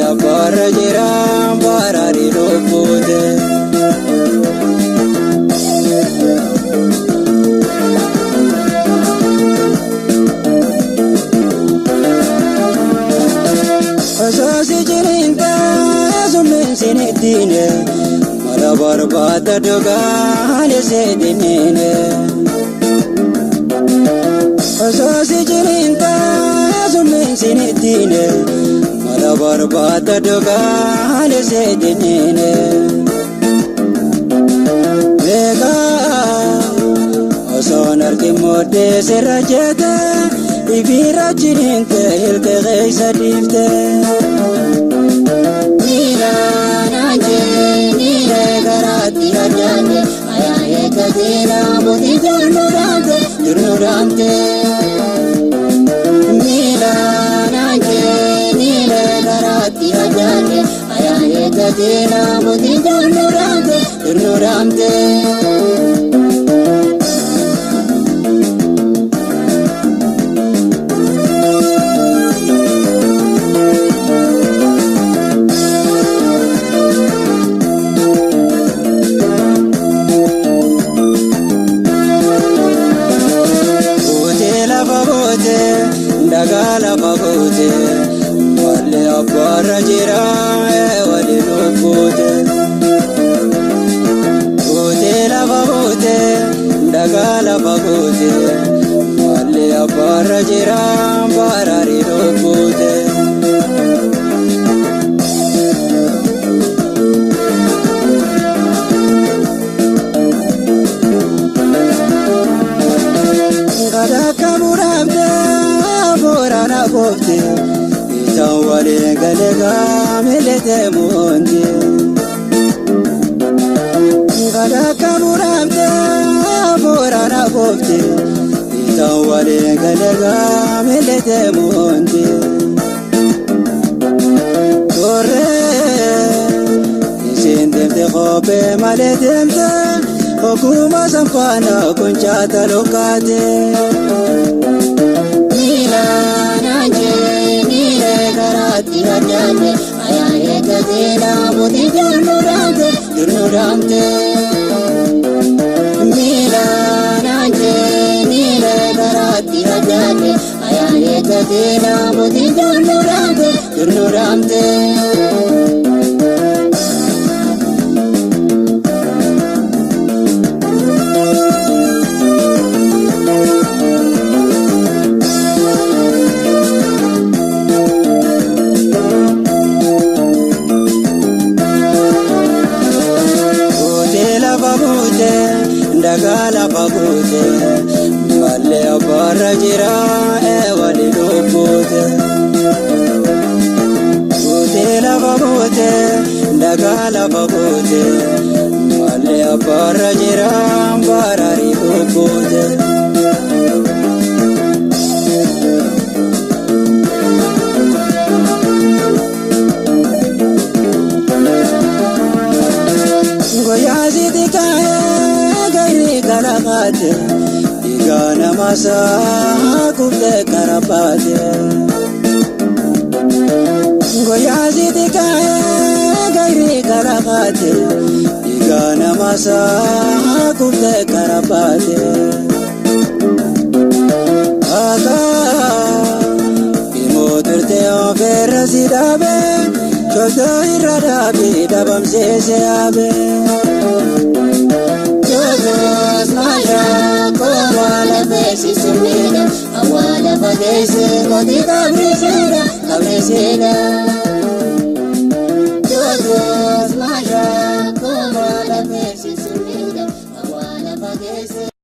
abbara jira barari lubbuute. Osoosi jirinta summin sinittiine mala barbaada dhugaani seediniine. Osoosi jirinta summin sinittiine mala barbaada dhugaani seediniine. Beekaa osoon argin mooddee sirra jeete ibira jirinte ilke keessa dhiifte. Niila naanjee niile garaatti addaate ayaa eeggateera mootii jirnu dhaamte. Niila naanjee niile garaatti addaate ayaa eeggateera mootii jirnu dhaamte. Dagala bagote, wale abbara jira wale lubbuute. Gote lava gote, dagala bagote, wale abbara jira barari lubbuute. Kadaka muramte borana kofte itan wale galega melete monte. Kadaka muramte borana kofte itan wale galega melete monte. Torre isin demte khobe maletemte okuma sampana kunchata lokate. Niila naanjee niile garaatti addaate ayaa eeggateera mootii jirnu dhaamte. Niila naanjee niile garaatti addaate ayaa eeggateera mootii jirnu dhaamte. Dagala bagote, wale abbara jira wale lubbuute. Gote lava gote, dagala bagote, wale abbara jira barari lubbuute. Goyaasi tikaye galakate igana masa kubte karabate. Goyaasi tikaye gairi galakate igana masa kubte karabate. Aga imotirte ofera sidabe chodo iradabe dabamsese abe. Jogos masha kowala besi sumida awala bagese koti kabrisida.